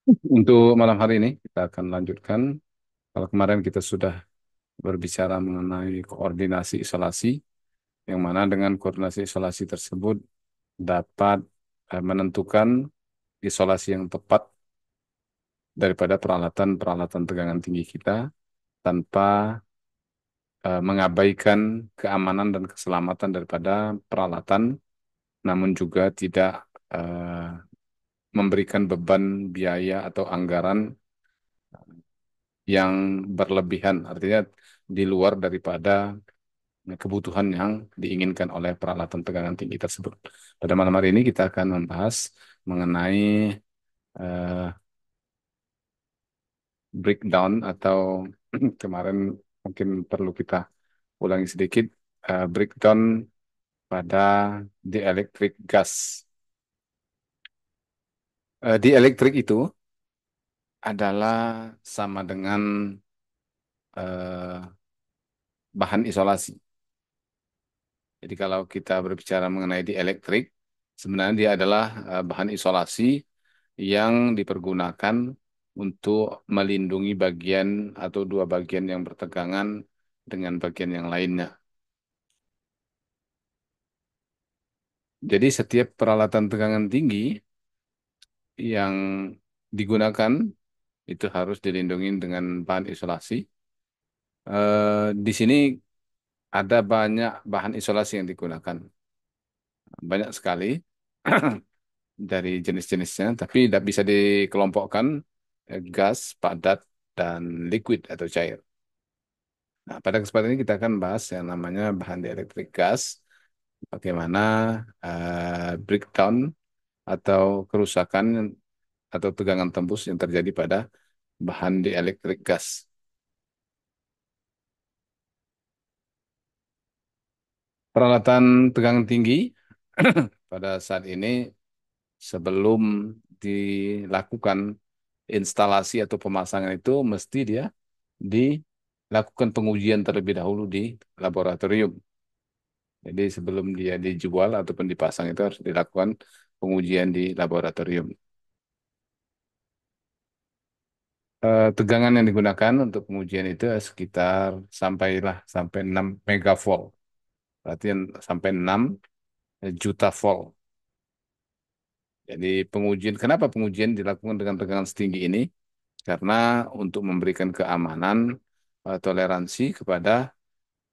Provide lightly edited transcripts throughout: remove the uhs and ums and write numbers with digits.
Untuk malam hari ini kita akan lanjutkan. Kalau kemarin kita sudah berbicara mengenai koordinasi isolasi, yang mana dengan koordinasi isolasi tersebut dapat menentukan isolasi yang tepat daripada peralatan-peralatan tegangan tinggi kita tanpa mengabaikan keamanan dan keselamatan daripada peralatan, namun juga tidak eh, memberikan beban biaya atau anggaran yang berlebihan, artinya di luar daripada kebutuhan yang diinginkan oleh peralatan tegangan tinggi tersebut. Pada malam hari ini kita akan membahas mengenai eh, breakdown atau kemarin mungkin perlu kita ulangi sedikit breakdown pada dielectric gas. Dielectric itu adalah sama dengan eh, bahan isolasi. Jadi kalau kita berbicara mengenai dielectric, sebenarnya dia adalah bahan isolasi yang dipergunakan untuk melindungi bagian atau dua bagian yang bertegangan dengan bagian yang lainnya. Jadi setiap peralatan tegangan tinggi yang digunakan itu harus dilindungi dengan bahan isolasi. Di sini ada banyak bahan isolasi yang digunakan, banyak sekali dari jenis-jenisnya, tapi tidak bisa dikelompokkan gas, padat, dan liquid atau cair. Nah, pada kesempatan ini kita akan bahas yang namanya bahan dielectric gas, bagaimana breakdown atau kerusakan atau tegangan tembus yang terjadi pada bahan dielectric gas. Peralatan tegangan tinggi pada saat ini sebelum dilakukan instalasi atau pemasangan itu mesti dia dilakukan pengujian terlebih dahulu di laboratorium. Jadi sebelum dia dijual ataupun dipasang itu harus dilakukan pengujian di laboratorium. Tegangan yang digunakan untuk pengujian itu sekitar sampai 6 megavolt. Berarti sampai 6 juta volt. Jadi kenapa pengujian dilakukan dengan tegangan setinggi ini? Karena untuk memberikan keamanan, toleransi kepada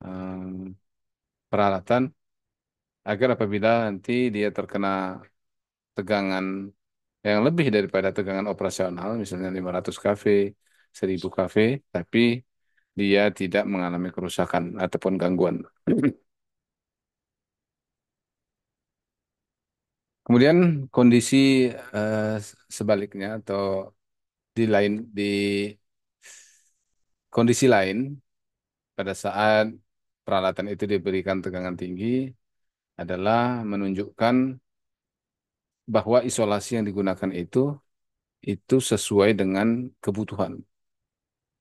eh, peralatan agar apabila nanti dia terkena tegangan yang lebih daripada tegangan operasional, misalnya 500 kV, 1000 kV, tapi dia tidak mengalami kerusakan ataupun gangguan. Kemudian kondisi eh, sebaliknya atau di kondisi lain pada saat peralatan itu diberikan tegangan tinggi adalah menunjukkan bahwa isolasi yang digunakan itu sesuai dengan kebutuhan.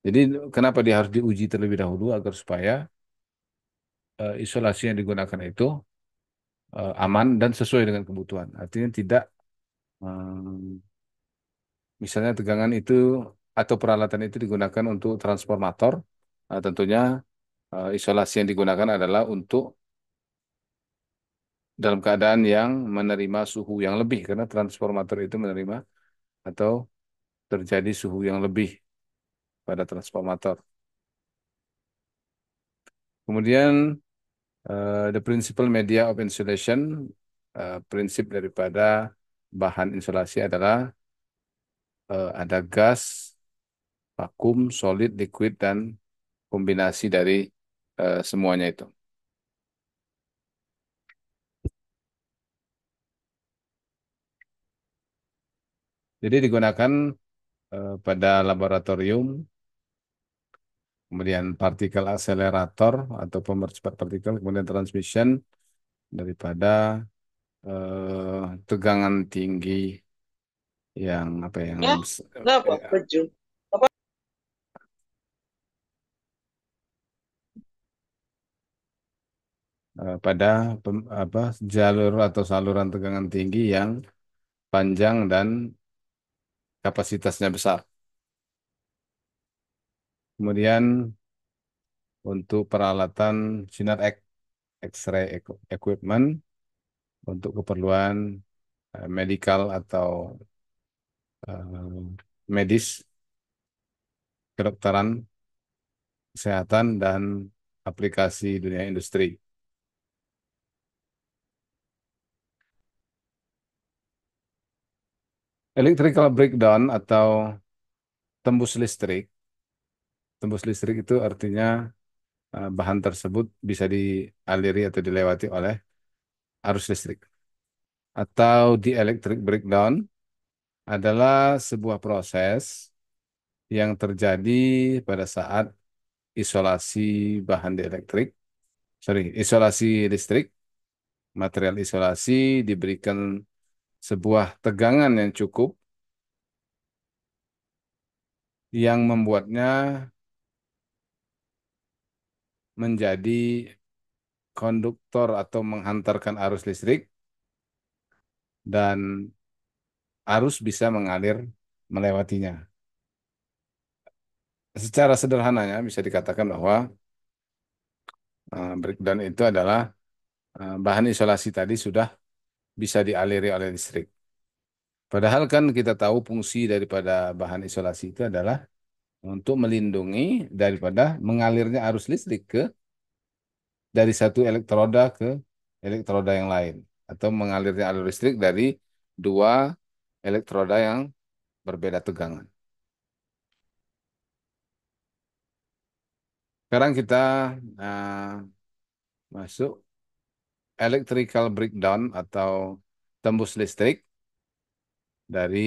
Jadi kenapa dia harus diuji terlebih dahulu agar supaya isolasi yang digunakan itu aman dan sesuai dengan kebutuhan. Artinya tidak misalnya tegangan itu atau peralatan itu digunakan untuk transformator, tentunya isolasi yang digunakan adalah untuk dalam keadaan yang menerima suhu yang lebih karena transformator itu menerima atau terjadi suhu yang lebih pada transformator. Kemudian the principal media of insulation, prinsip daripada bahan insulasi adalah ada gas, vakum, solid, liquid, dan kombinasi dari semuanya itu. Jadi digunakan pada laboratorium, kemudian partikel accelerator atau pemercepat partikel, kemudian transmission daripada tegangan tinggi yang apa ya, yang Ya, kenapa baju? Apa? pada jalur atau saluran tegangan tinggi yang panjang dan kapasitasnya besar. Kemudian untuk peralatan sinar X-ray equipment untuk keperluan medical atau medis, kedokteran, kesehatan, dan aplikasi dunia industri. Electrical breakdown atau tembus listrik. Tembus listrik itu artinya bahan tersebut bisa dialiri atau dilewati oleh arus listrik. Atau di electric breakdown adalah sebuah proses yang terjadi pada saat isolasi bahan dielektrik, isolasi listrik, material isolasi diberikan sebuah tegangan yang cukup yang membuatnya menjadi konduktor atau menghantarkan arus listrik dan arus bisa mengalir melewatinya. Secara sederhananya bisa dikatakan bahwa breakdown itu adalah bahan isolasi tadi sudah bisa dialiri oleh listrik. Padahal kan kita tahu fungsi daripada bahan isolasi itu adalah untuk melindungi daripada mengalirnya arus listrik dari satu elektroda ke elektroda yang lain atau mengalirnya arus listrik dari dua elektroda yang berbeda tegangan. Sekarang kita masuk electrical breakdown atau tembus listrik dari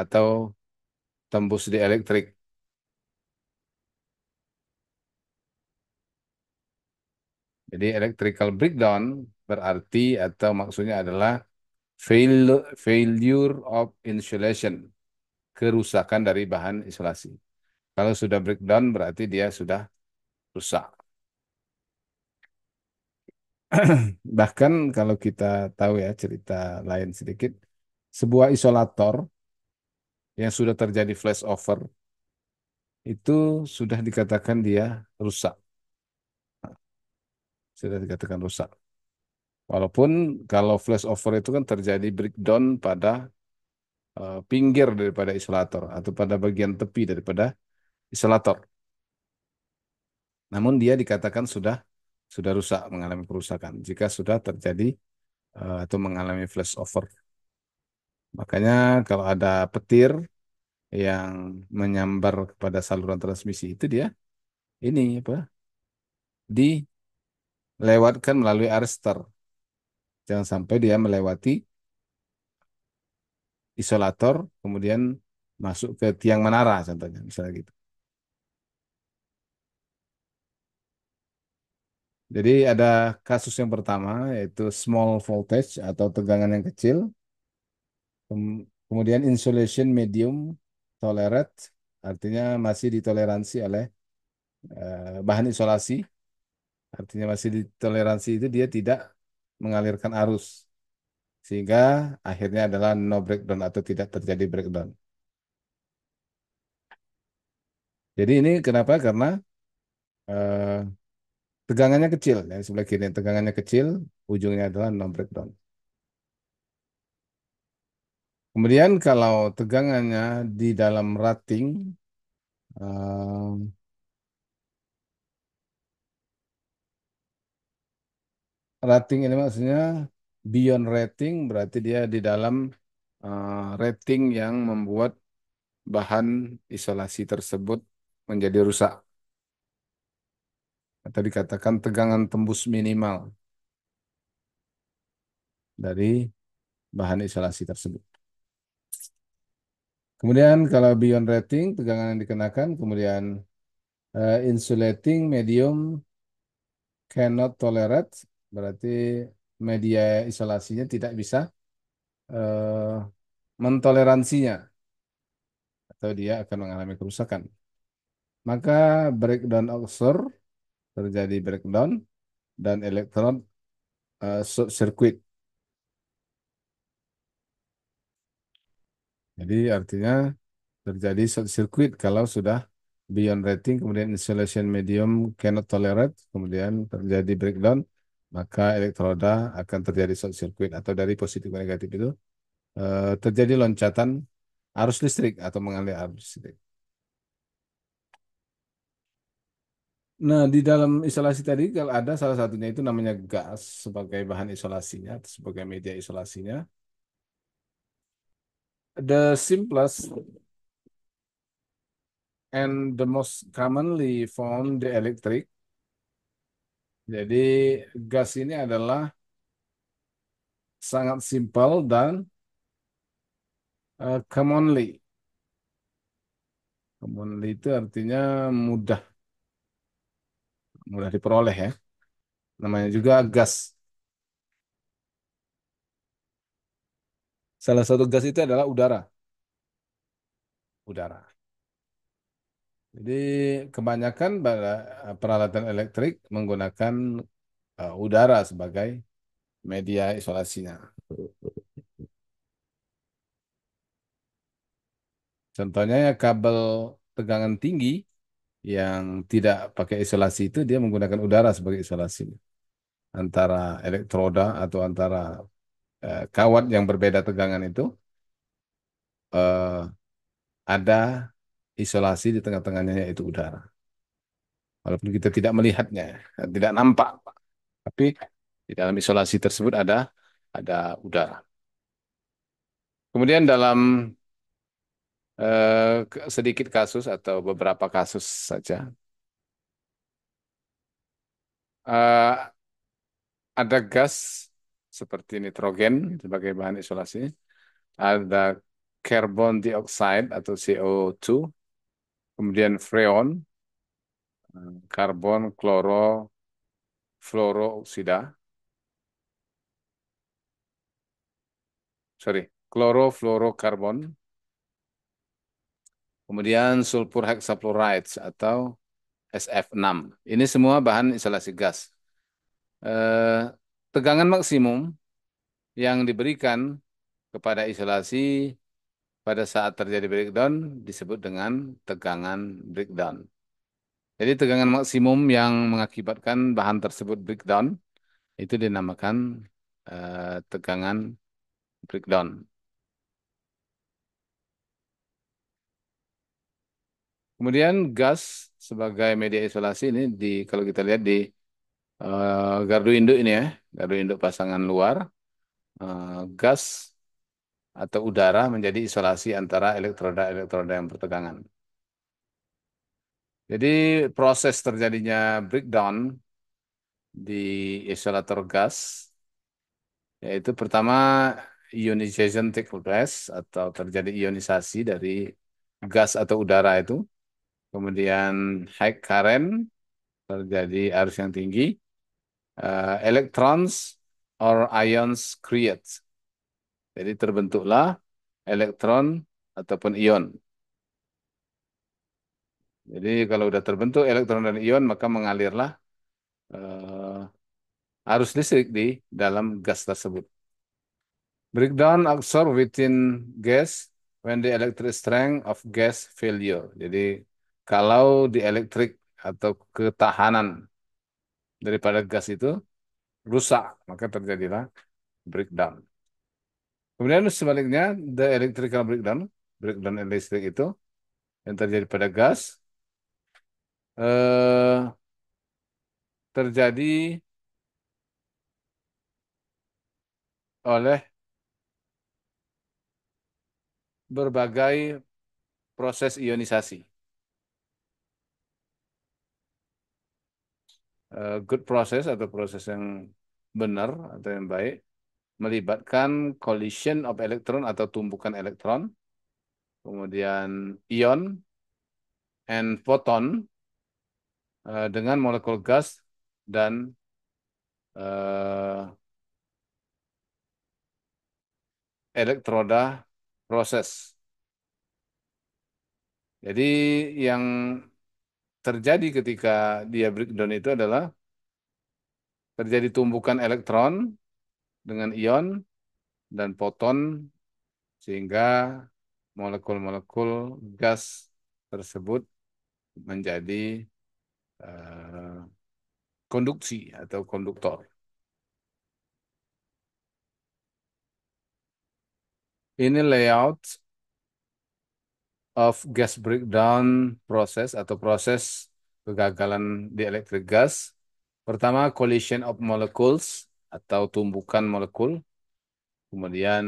atau tembus di elektrik. Jadi electrical breakdown berarti atau maksudnya adalah failure of insulation, kerusakan dari bahan isolasi. Kalau sudah breakdown berarti dia sudah rusak. Bahkan kalau kita tahu ya cerita lain sedikit, sebuah isolator yang sudah terjadi flashover itu sudah dikatakan dia rusak, sudah dikatakan rusak. Walaupun kalau flashover itu kan terjadi breakdown pada pinggir daripada isolator atau pada bagian tepi daripada isolator. Namun dia dikatakan sudah rusak, mengalami kerusakan jika sudah terjadi atau mengalami flashover. Makanya kalau ada petir yang menyambar kepada saluran transmisi itu dia ini apa dilewatkan melalui arrestor. Jangan sampai dia melewati isolator kemudian masuk ke tiang menara contohnya misalnya gitu. Jadi ada kasus yang pertama yaitu small voltage atau tegangan yang kecil. Kemudian insulation medium tolerate artinya masih ditoleransi oleh bahan isolasi. Artinya masih ditoleransi itu dia tidak mengalirkan arus sehingga akhirnya adalah no breakdown atau tidak terjadi breakdown. Jadi ini kenapa? Karena eh, tegangannya kecil ya sebelah kiri tegangannya kecil, ujungnya adalah no breakdown. Kemudian kalau tegangannya di dalam rating, eh, rating ini maksudnya beyond rating berarti dia di dalam rating yang membuat bahan isolasi tersebut menjadi rusak atau dikatakan tegangan tembus minimal dari bahan isolasi tersebut. Kemudian kalau beyond rating tegangan yang dikenakan, kemudian insulating medium cannot tolerate berarti media isolasinya tidak bisa eh, mentoleransinya atau dia akan mengalami kerusakan. Maka breakdown occur, terjadi breakdown dan elektron short circuit. Jadi artinya terjadi short circuit kalau sudah beyond rating, kemudian insulation medium cannot tolerate, kemudian terjadi breakdown, maka elektroda akan terjadi short circuit atau dari positif ke negatif itu terjadi loncatan arus listrik atau mengalir arus listrik. Nah, di dalam isolasi tadi kalau ada salah satunya itu namanya gas sebagai bahan isolasinya atau sebagai media isolasinya. The simplest and the most commonly found the electric. Jadi gas ini adalah sangat simpel dan commonly. Commonly itu artinya mudah, mudah diperoleh ya. Namanya juga gas. Salah satu gas itu adalah udara. Udara. Jadi kebanyakan peralatan elektrik menggunakan udara sebagai media isolasinya. Contohnya ya kabel tegangan tinggi yang tidak pakai isolasi itu dia menggunakan udara sebagai isolasi antara elektroda atau antara kawat yang berbeda tegangan itu eh, ada isolasi di tengah-tengahnya yaitu udara. Walaupun kita tidak melihatnya, tidak nampak, tapi di dalam isolasi tersebut ada udara. Kemudian dalam sedikit kasus atau beberapa kasus saja, eh, ada gas seperti nitrogen sebagai bahan isolasi, ada carbon dioxide atau CO2, kemudian freon, karbon klorofluorooksida, sorry, klorofluorokarbon, kemudian sulfur hexafluoride atau SF6. Ini semua bahan isolasi gas. Eh, Tegangan maksimum yang diberikan kepada isolasi pada saat terjadi breakdown disebut dengan tegangan breakdown. Jadi tegangan maksimum yang mengakibatkan bahan tersebut breakdown itu dinamakan tegangan breakdown. Kemudian gas sebagai media isolasi ini kalau kita lihat di gardu induk ini ya, gardu induk pasangan luar, gas atau udara menjadi isolasi antara elektroda-elektroda yang bertegangan. Jadi proses terjadinya breakdown di isolator gas yaitu pertama ionization take place atau terjadi ionisasi dari gas atau udara itu. Kemudian high current terjadi arus yang tinggi. Electrons or ions create. Jadi terbentuklah elektron ataupun ion. Jadi kalau sudah terbentuk elektron dan ion maka mengalirlah arus listrik di dalam gas tersebut. Breakdown occur within gas when the electric strength of gas failure. Jadi kalau di elektrik atau ketahanan daripada gas itu rusak, maka terjadilah breakdown. Kemudian sebaliknya, the electrical breakdown, breakdown listrik itu yang terjadi pada gas, eh, terjadi oleh berbagai proses ionisasi. Good process atau proses yang benar atau yang baik melibatkan collision of electron atau tumbukan elektron, kemudian ion and photon dengan molekul gas dan eh, elektroda proses. Jadi yang terjadi ketika dia breakdown itu adalah terjadi tumbukan elektron dengan ion dan foton sehingga molekul-molekul gas tersebut menjadi eh, konduksi atau konduktor. Ini layout of gas breakdown process atau proses kegagalan di elektrik gas. Pertama, collision of molecules atau tumbukan molekul. Kemudian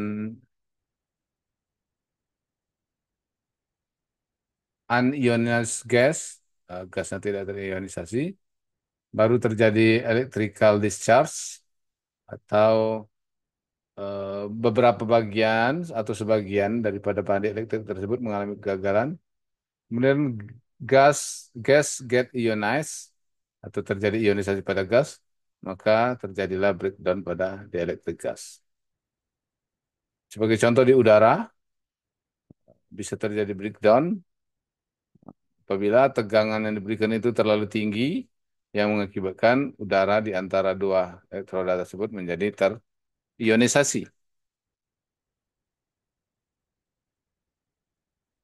unionized gas, gasnya tidak terionisasi. Baru terjadi electrical discharge atau beberapa bagian atau sebagian daripada bahan elektrik tersebut mengalami kegagalan. Kemudian gas get ionized atau terjadi ionisasi pada gas, maka terjadilah breakdown pada dielectric gas. Sebagai contoh di udara, bisa terjadi breakdown apabila tegangan yang diberikan itu terlalu tinggi yang mengakibatkan udara di antara dua elektroda tersebut menjadi terionisasi.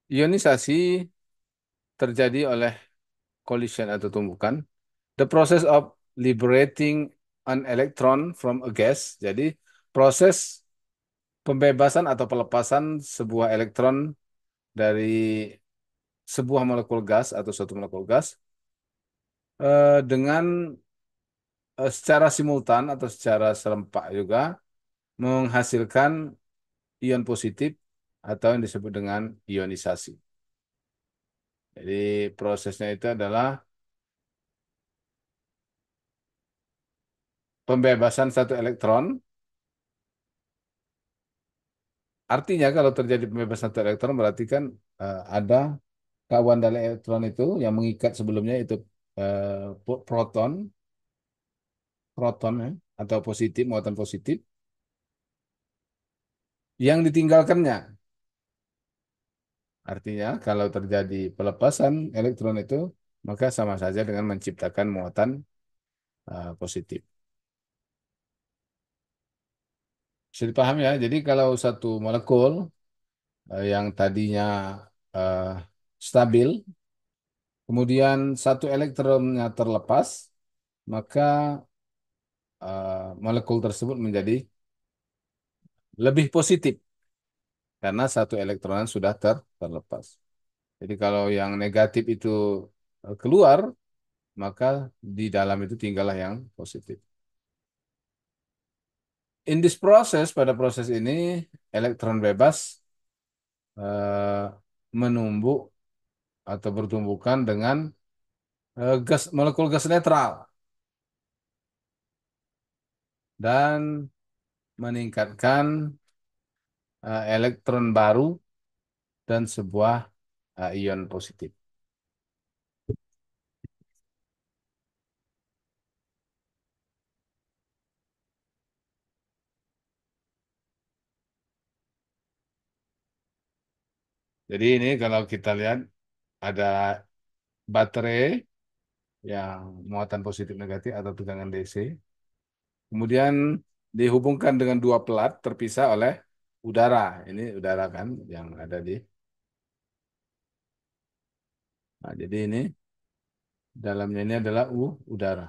Ionisasi terjadi oleh collision atau tumbukan. The process of liberating an electron from a gas. Jadi proses pembebasan atau pelepasan sebuah elektron dari sebuah molekul gas atau suatu molekul gas dengan secara simultan atau secara serempak juga menghasilkan ion positif atau yang disebut dengan ionisasi. Jadi prosesnya itu adalah pembebasan satu elektron. Artinya kalau terjadi pembebasan satu elektron berarti kan ada kawan dari elektron itu yang mengikat sebelumnya itu proton, proton ya, atau positif, muatan positif yang ditinggalkannya. Artinya kalau terjadi pelepasan elektron itu maka sama saja dengan menciptakan muatan positif. Bisa dipahami ya. Jadi kalau satu molekul yang tadinya eh, stabil, kemudian satu elektronnya terlepas, maka molekul tersebut menjadi lebih positif karena satu elektron sudah terlepas. Jadi kalau yang negatif itu keluar, maka di dalam itu tinggallah yang positif. In this process, pada proses ini, elektron bebas eh, menumbuk atau bertumbukan dengan gas molekul gas netral dan meningkatkan elektron baru dan sebuah ion positif. Jadi ini kalau kita lihat ada baterai yang muatan positif negatif atau tegangan DC. Kemudian dihubungkan dengan dua pelat terpisah oleh udara. Ini udara kan yang ada di. Nah, jadi ini dalamnya ini adalah udara.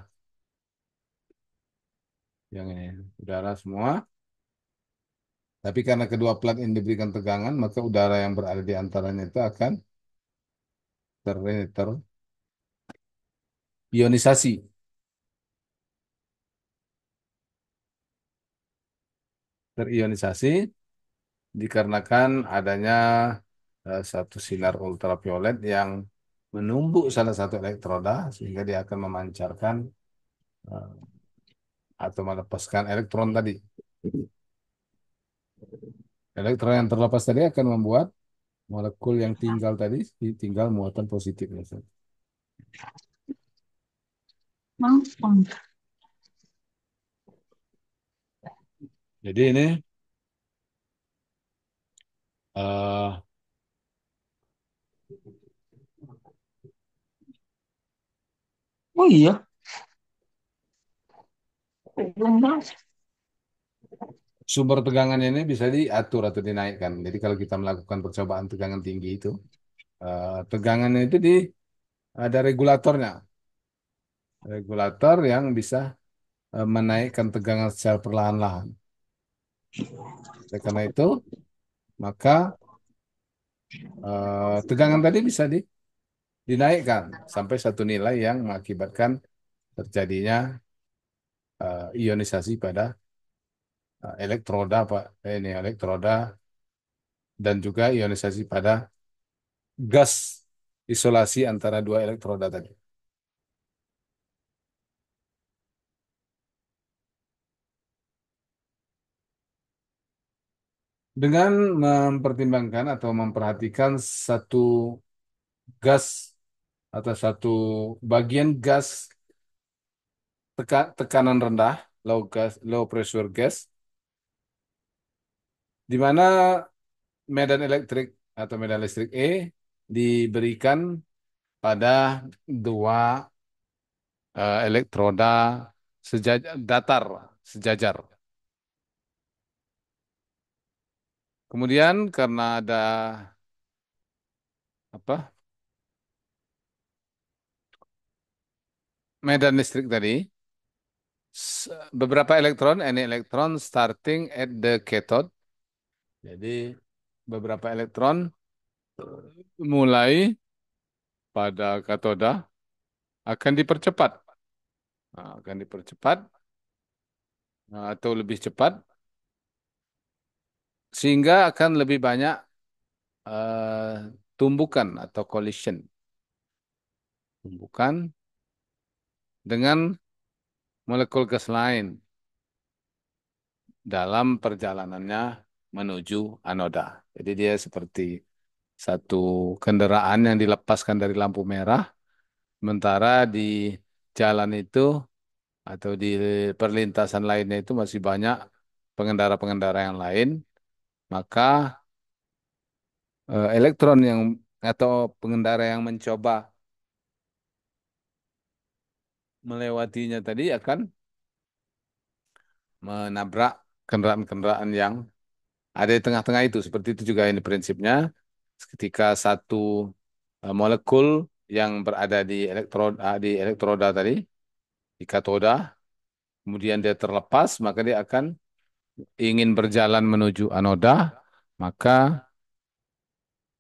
Yang ini udara semua. Tapi karena kedua pelat ini diberikan tegangan, maka udara yang berada di antaranya itu akan terionisasi. Terionisasi dikarenakan adanya satu sinar ultraviolet yang menumbuk salah satu elektroda sehingga dia akan memancarkan eh, atau melepaskan elektron tadi. Elektron yang terlepas tadi akan membuat molekul yang tinggal tadi tinggal muatan positifnya saja. Jadi ini eh, Oh iya, belum bahas. sumber tegangan ini bisa diatur atau dinaikkan. Jadi kalau kita melakukan percobaan tegangan tinggi itu, tegangannya itu ada regulatornya, regulator yang bisa menaikkan tegangan secara perlahan-lahan. Oleh karena itu, maka tegangan tadi bisa dinaikkan sampai satu nilai yang mengakibatkan terjadinya ionisasi pada elektroda, Pak. Ini elektroda dan juga ionisasi pada gas isolasi antara dua elektroda tadi. Dengan mempertimbangkan atau memperhatikan satu gas atau satu bagian gas tekanan rendah, low pressure gas, di mana medan elektrik atau medan listrik E diberikan pada dua elektroda datar sejajar. Kemudian karena ada apa medan listrik tadi, beberapa elektron, any elektron starting at the cathode. Jadi beberapa elektron mulai pada katoda akan dipercepat. Nah, akan dipercepat atau lebih cepat sehingga akan lebih banyak eh, tumbukan atau collision. Tumbukan dengan molekul gas lain dalam perjalanannya menuju anoda. Jadi dia seperti satu kendaraan yang dilepaskan dari lampu merah, sementara di jalan itu atau di perlintasan lainnya itu masih banyak pengendara-pengendara yang lain, maka elektron yang atau pengendara yang mencoba melewatinya tadi akan menabrak kendaraan-kendaraan yang ada di tengah-tengah itu. Seperti itu juga ini prinsipnya. Ketika satu molekul yang berada di elektroda tadi, di katoda, kemudian dia terlepas, maka dia akan ingin berjalan menuju anoda, maka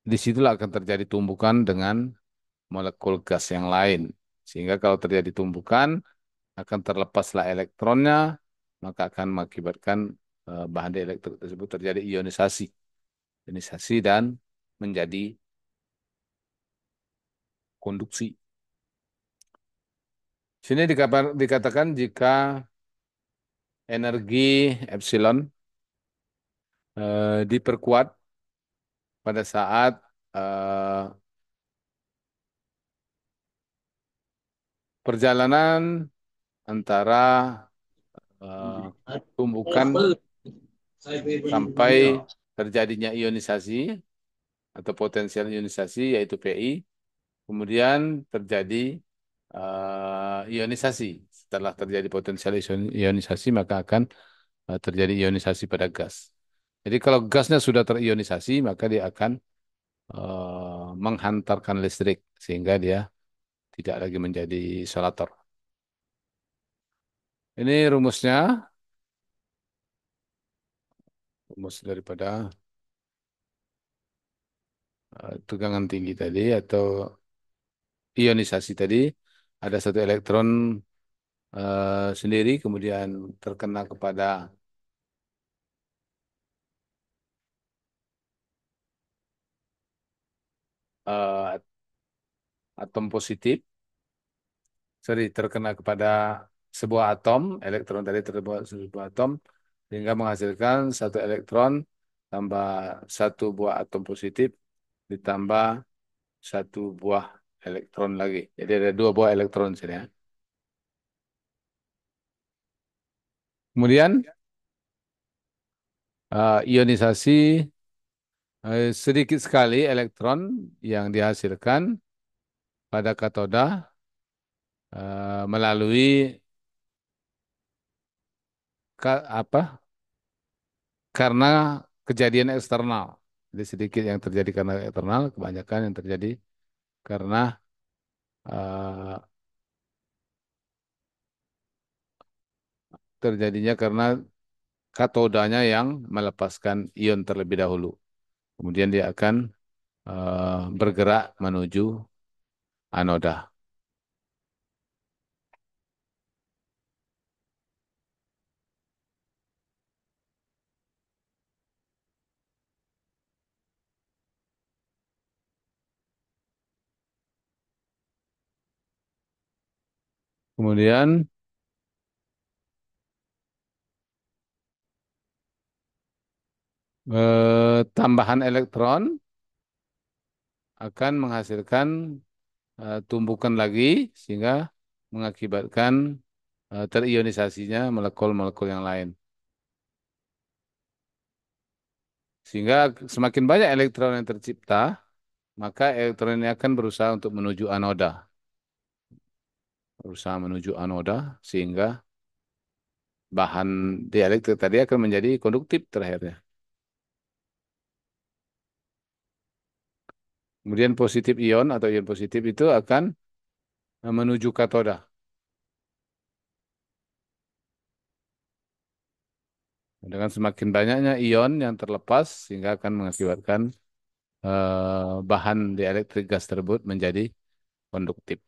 disitulah akan terjadi tumbukan dengan molekul gas yang lain. Sehingga kalau terjadi tumbukan, akan terlepaslah elektronnya, maka akan mengakibatkan bahan dielektrik tersebut terjadi ionisasi. Ionisasi dan menjadi konduksi. Sini dikatakan jika energi epsilon diperkuat pada saat eh, perjalanan antara eh, tumbukan sampai terjadinya ionisasi atau potensial ionisasi yaitu Pi, kemudian terjadi ionisasi. Setelah terjadi potensial ionisasi maka akan terjadi ionisasi pada gas. Jadi kalau gasnya sudah terionisasi maka dia akan menghantarkan listrik sehingga dia tidak lagi menjadi isolator. Ini rumusnya, rumus daripada tegangan tinggi tadi atau ionisasi tadi. Ada satu elektron sendiri kemudian terkena kepada eh, atom positif, sorry, terkena kepada sebuah atom, elektron tadi terbuat sebuah atom, sehingga menghasilkan satu elektron tambah satu buah atom positif ditambah satu buah elektron lagi. Jadi ada dua buah elektron sini ya. Kemudian ionisasi sedikit sekali elektron yang dihasilkan pada katoda melalui apa karena kejadian eksternal. Jadi sedikit yang terjadi karena eksternal, kebanyakan yang terjadi karena eh, terjadinya karena katodanya yang melepaskan ion terlebih dahulu. Kemudian dia akan bergerak menuju anoda. Kemudian tambahan elektron akan menghasilkan tumbukan lagi sehingga mengakibatkan terionisasinya molekul-molekul yang lain. Sehingga semakin banyak elektron yang tercipta, maka elektron ini akan berusaha untuk menuju anoda. Berusaha menuju anoda sehingga bahan dielektrik tadi akan menjadi konduktif terakhirnya. Kemudian positif ion atau ion positif itu akan menuju katoda. Dengan semakin banyaknya ion yang terlepas sehingga akan mengakibatkan bahan dielektrik gas tersebut menjadi konduktif.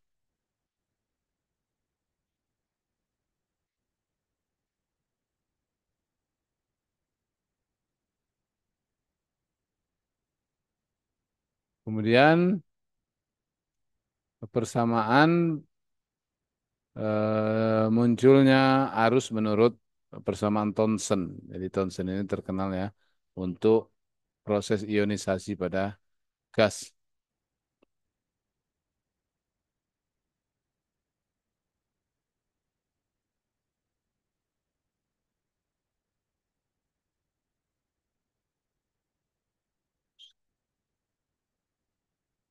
Kemudian persamaan munculnya arus menurut persamaan Thomson. Jadi Thomson ini terkenal ya untuk proses ionisasi pada gas.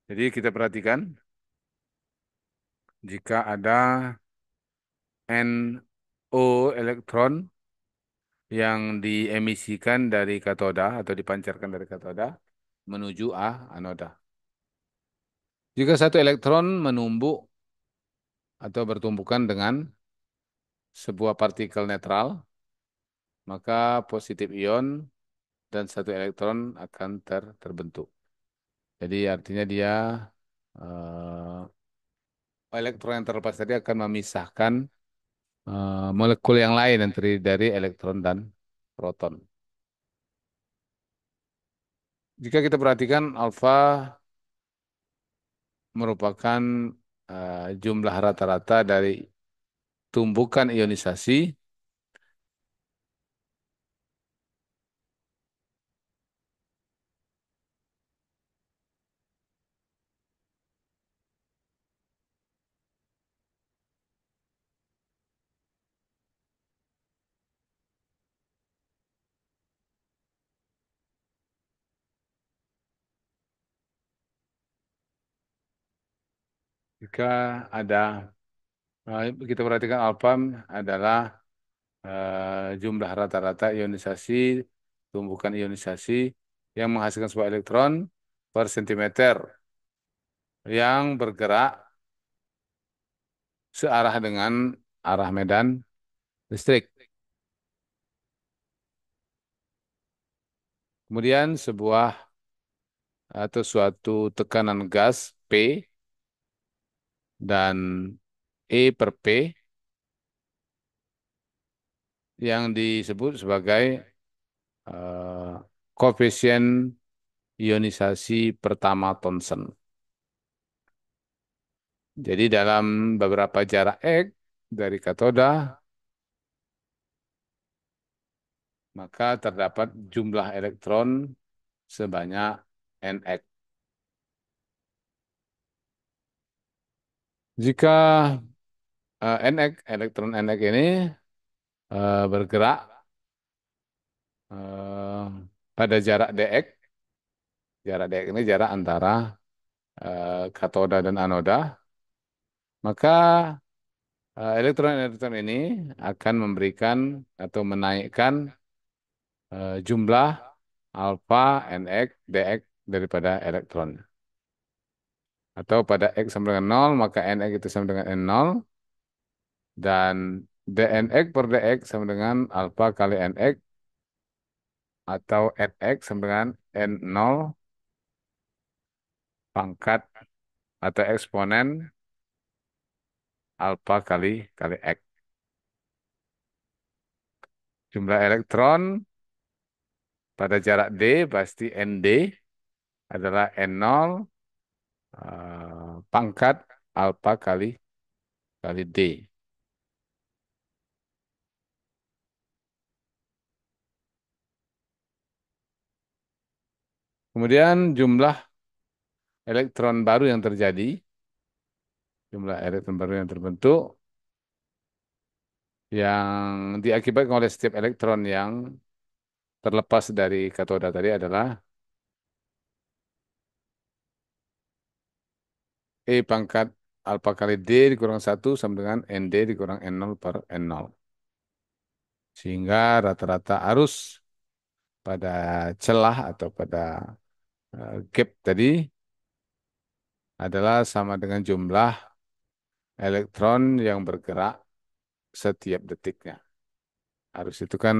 Jadi kita perhatikan jika ada NO elektron yang diemisikan dari katoda atau dipancarkan dari katoda menuju anoda. Jika satu elektron menumbuk atau bertumbukan dengan sebuah partikel netral, maka positif ion dan satu elektron akan terbentuk. Jadi artinya dia elektron yang terlepas tadi akan memisahkan molekul yang lain yang terdiri dari elektron dan proton. Jika kita perhatikan alfa merupakan jumlah rata-rata dari tumbukan ionisasi, jika ada kita perhatikan alfa adalah jumlah rata-rata ionisasi, tumbukan ionisasi yang menghasilkan sebuah elektron per sentimeter yang bergerak searah dengan arah medan listrik. Kemudian sebuah atau suatu tekanan gas P dan E per P yang disebut sebagai eh, koefisien ionisasi pertama Thomson. Jadi dalam beberapa jarak X dari katoda, maka terdapat jumlah elektron sebanyak NX. Jika NX, elektron NX ini bergerak eh, pada jarak dx ini jarak antara katoda dan anoda, maka elektron-elektron ini akan memberikan atau menaikkan jumlah alfa NX DX daripada elektron. Atau pada X sama dengan nol maka NX itu sama dengan N0, dan dnx per dx sama dengan alfa kali nx, atau nx sama dengan n0 pangkat atau eksponen alfa kali kali x. Jumlah elektron pada jarak d pasti nd adalah n0 pangkat alfa kali kali d. Kemudian elektron baru yang terjadi, jumlah elektron baru yang terbentuk yang diakibatkan oleh setiap elektron yang terlepas dari katoda tadi adalah E pangkat alfa kali D dikurang satu sama dengan ND dikurang N0 per N0. Sehingga rata-rata arus pada celah atau pada gap tadi adalah sama dengan jumlah elektron yang bergerak setiap detiknya. Arus itu kan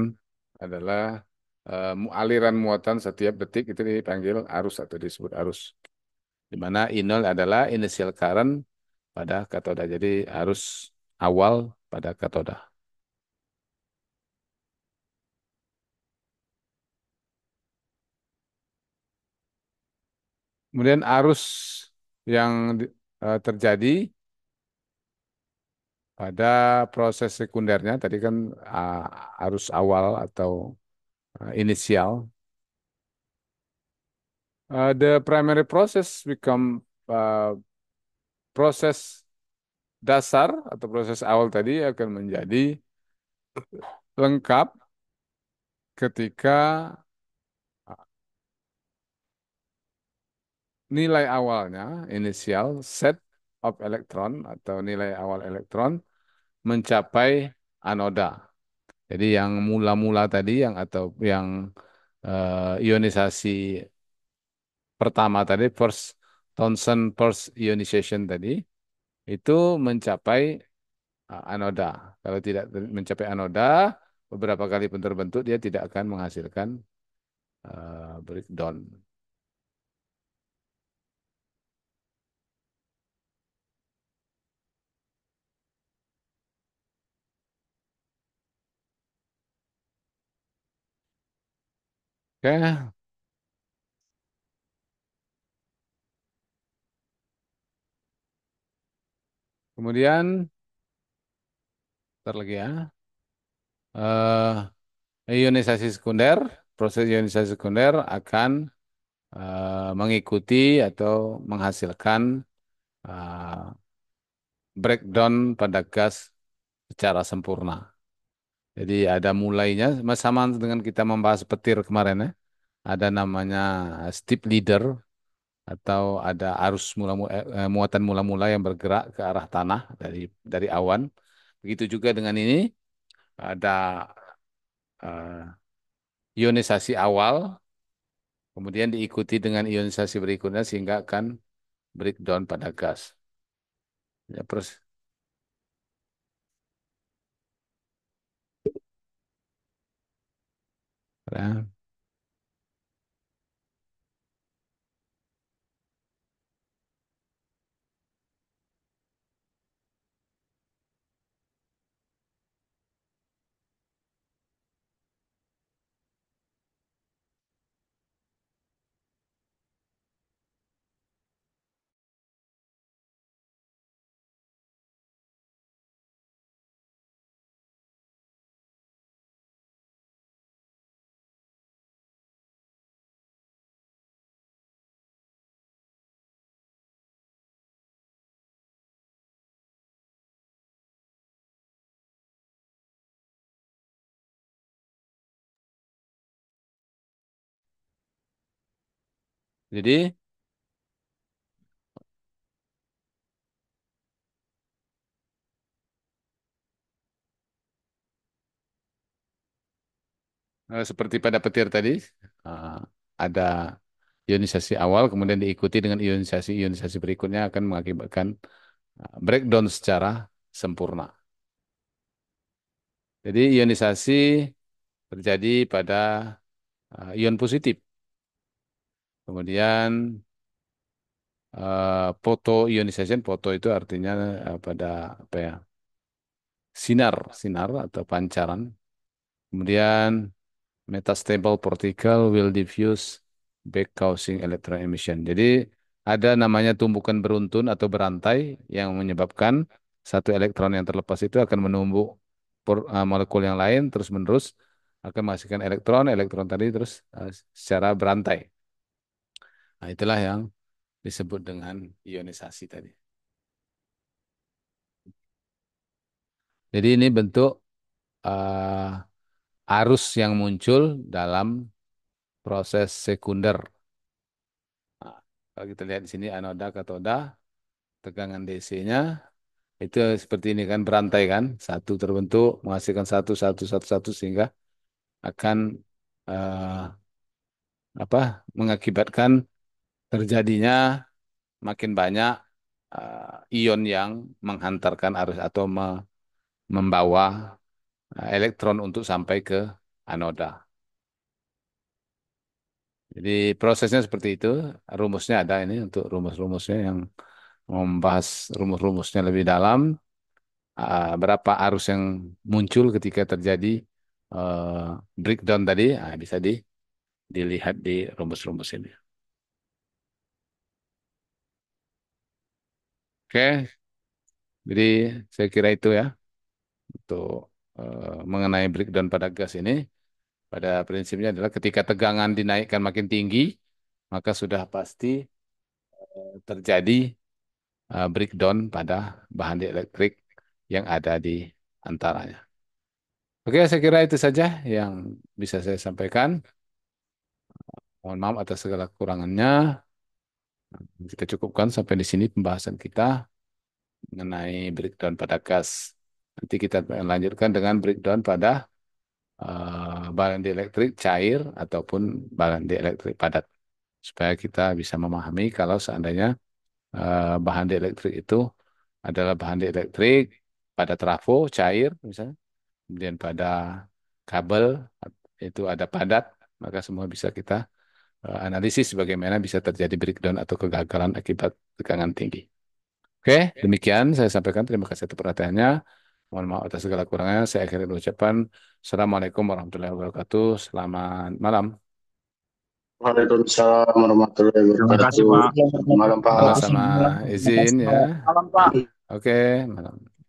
adalah aliran muatan setiap detik itu dipanggil arus atau disebut arus. Di mana I0 adalah initial current pada katoda. Jadi arus awal pada katoda. Kemudian arus yang terjadi pada proses sekundernya tadi kan arus awal atau inisial. The primary process become proses dasar atau proses awal tadi akan menjadi lengkap ketika nilai awalnya inisial set of electron atau nilai awal elektron mencapai anoda. Jadi yang mula-mula tadi yang atau yang ionisasi pertama tadi first Thomson first ionization tadi itu mencapai anoda. Kalau tidak mencapai anoda beberapa kali pun terbentuk dia tidak akan menghasilkan breakdown. Oke, kemudian ntar lagi ya. Ionisasi sekunder, proses ionisasi sekunder akan mengikuti atau menghasilkan uh, breakdown pada gas secara sempurna. Jadi ada mulainya, sama dengan kita membahas petir kemarin ya. Ada namanya steep leader atau ada arus muatan mula-mula yang bergerak ke arah tanah dari awan. Begitu juga dengan ini ada uh, ionisasi awal, kemudian diikuti dengan ionisasi berikutnya sehingga akan breakdown pada gas. Ya, ya. Jadi Seperti pada petir tadi, eh, ada ionisasi awal, kemudian diikuti dengan ionisasi berikutnya akan mengakibatkan breakdown secara sempurna. Jadi ionisasi terjadi pada ion positif. Kemudian foto itu artinya pada apa ya, sinar atau pancaran. Kemudian metastable particle will diffuse back causing electron emission. Jadi ada namanya tumbukan beruntun atau berantai yang menyebabkan satu elektron yang terlepas itu akan menumbuk molekul yang lain terus-menerus akan menghasilkan elektron tadi terus secara berantai. Nah, itulah yang disebut dengan ionisasi tadi. Jadi ini bentuk arus yang muncul dalam proses sekunder. Nah, kalau kita lihat di sini anoda, katoda, tegangan DC-nya itu seperti ini kan berantai kan, satu terbentuk menghasilkan satu sehingga akan eh, mengakibatkan terjadinya makin banyak ion yang menghantarkan arus atau membawa elektron untuk sampai ke anoda. Jadi prosesnya seperti itu. Rumusnya ada ini untuk rumus-rumusnya yang membahas rumus-rumusnya lebih dalam. Berapa arus yang muncul ketika terjadi breakdown tadi, bisa dilihat di rumus-rumus ini. Oke, jadi saya kira itu ya untuk mengenai breakdown pada gas ini. Pada prinsipnya adalah ketika tegangan dinaikkan makin tinggi, maka sudah pasti terjadi breakdown pada bahan dielektrik yang ada di antaranya. Oke, saya kira itu saja yang bisa saya sampaikan. Mohon maaf atas segala kekurangannya. Kita cukupkan sampai di sini pembahasan kita mengenai breakdown pada gas. Nanti kita akan lanjutkan dengan breakdown pada bahan dielektrik cair ataupun bahan dielektrik padat. Supaya kita bisa memahami kalau seandainya bahan dielektrik itu adalah bahan dielektrik pada trafo cair misalnya, kemudian pada kabel itu ada padat, maka semua bisa kita analisis bagaimana bisa terjadi breakdown atau kegagalan akibat tegangan tinggi. Oke, demikian saya sampaikan. Terima kasih atas perhatiannya. Mohon maaf atas segala kurangnya. Saya akhiri dulu ucapan. Assalamualaikum warahmatullahi wabarakatuh. Selamat malam. Waalaikumsalam warahmatullahi Terima kasih, wabarakatuh. Pak. Selamat malam, Pak. Sama-sama izin ya. Malam, Pak. Oke, malam.